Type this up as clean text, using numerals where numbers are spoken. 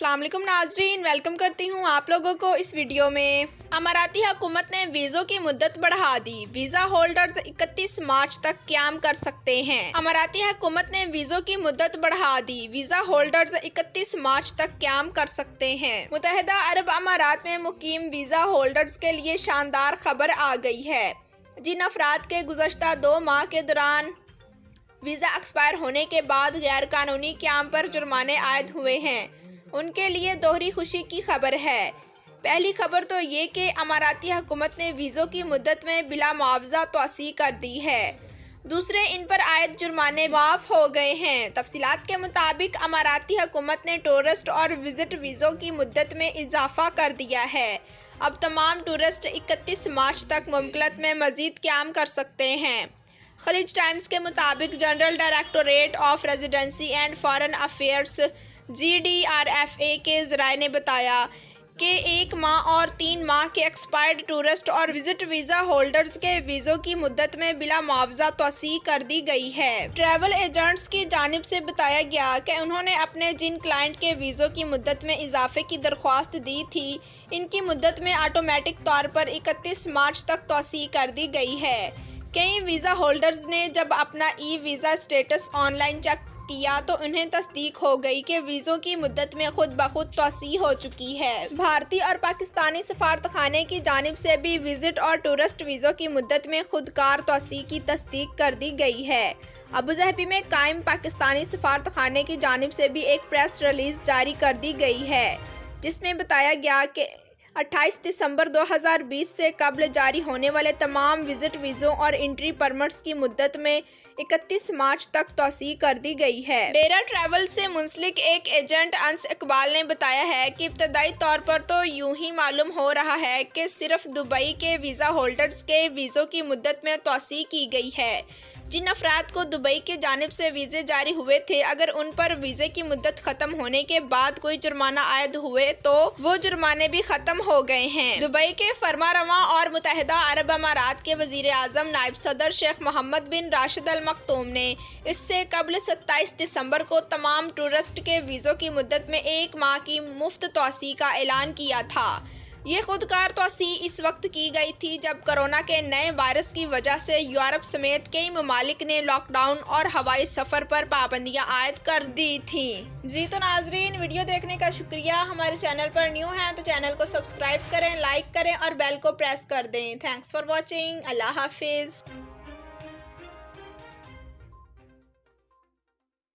السلام علیکم ناظرین، ویلکم کرتی ہوں آپ لوگوں کو اس ویڈیو میں۔ اماراتی حکومت نے ویزوں کی مدت بڑھا دی، ویزا ہولڈرز 31 مارچ تک قیام کر سکتے ہیں۔ اماراتی حکومت نے ویزوں کی مدت بڑھا دی، ویزا ہولڈرز 31 مارچ تک قیام کر سکتے ہیں۔ متحدہ عرب امارات میں مقیم ویزا ہولڈرز کے لیے شاندار خبر آ گئی ہے۔ جن افراد کے گزشتہ 2 ماہ کے دوران ویزا ایکسپائر ہونے کے بعد غیر قانونی قیام پر جرمانے عائد ہوئے ہیں، ان کے لیے دوہری خوشی کی خبر ہے۔ پہلی خبر تو یہ کہ اماراتی حکومت نے ویزوں کی مدت میں بلا معاوضہ توسیع کر دی ہے۔ دوسرے، ان پر عائد جرمانے معاف ہو گئے ہیں۔ تفصیلات کے مطابق اماراتی حکومت نے ٹورسٹ اور وزٹ ویزوں کی مدت میں اضافہ کر دیا ہے۔ اب تمام ٹورسٹ 31 مارچ تک مملکت میں مزید قیام کر سکتے ہیں۔ خلیج ٹائمز کے مطابق general directorate of residency and foreign affairs GDRFA کے ذرائع نے بتایا کہ 1 ماہ اور 3 ماہ کے ایکسپائرڈ ٹورسٹ اور وزٹ ویزا ہولڈرز کے ویزوں کی مدت میں بلا معاوضہ توسیع کر دی گئی ہے۔ ٹریول ایجنٹس کی جانب سے بتایا گیا کہ انہوں نے اپنے جن کلائنٹ کے ویزوں کی مدت میں اضافے کی درخواست دی تھی، ان کی مدت میں آٹومیٹک طور پر 31 مارچ تک توسیع کر دی گئی ہے۔ کئی ویزا ہولڈرز نے جب اپنا e visa status online check کیا تو انہیں تصدیق ہو گئی کہ ویزوں کی مدت میں خود بخود توسیع ہو چکی ہے۔ بھارتی اور پاکستانی سفارتخانے کی جانب سے بھی وزٹ اور ٹورسٹ ویزوں کی مدت میں خودکار توسیع کی تصدیق کر دی گئی ہے۔ ابوظہبی میں قائم پاکستانی سفارتخانے کی جانب سے بھی ایک پریس ریلیز جاری کر دی گئی ہے، جس میں بتایا گیا کہ 28 دسمبر 2020 سے قبل جاری ہونے والے تمام وزٹ ویزوں اور انٹری پرمٹس کی مدت میں 31 مارچ تک توسیع کر دی گئی ہے۔ ڈیرا ٹریول سے منسلک ایک ایجنٹ انس اقبال نے بتایا ہے کہ ابتدائی طور پر تو یوں ہی معلوم ہو رہا ہے کہ صرف دبئی کے ویزا ہولڈرز کے ویزوں کی مدت میں توسیع کی گئی ہے۔ جن افراد کو دبئی کی جانب سے ویزے جاری ہوئے تھے، اگر ان پر ویزے کی مدت ختم ہونے کے بعد کوئی جرمانہ عائد ہوئے تو وہ جرمانے بھی ختم ہو گئے ہیں۔ دبئی کے فرمانروا اور متحدہ عرب امارات کے وزیر اعظم نائب صدر شیخ محمد بن راشد ال مکتوم نے اس سے قبل 27 دسمبر کو تمام ٹورسٹ کے ویزوں کی مدت میں 1 ماہ کی مفت توسیع کا اعلان کیا تھا۔ یہ خودکار توسیع اس وقت کی گئی تھی جب کورونا کے نئے وائرس کی وجہ سے یورپ سمیت کئی ممالک نے لاک ڈاؤن اور ہوائی سفر پر پابندیاں عائد کر دی تھیں۔ جی تو ناظرین، ویڈیو دیکھنے کا شکریہ۔ ہمارے چینل پر نیو ہیں تو چینل کو سبسکرائب کریں، لائک کریں اور بیل کو پریس کر دیں۔ Thanks for watching. اللہ حافظ۔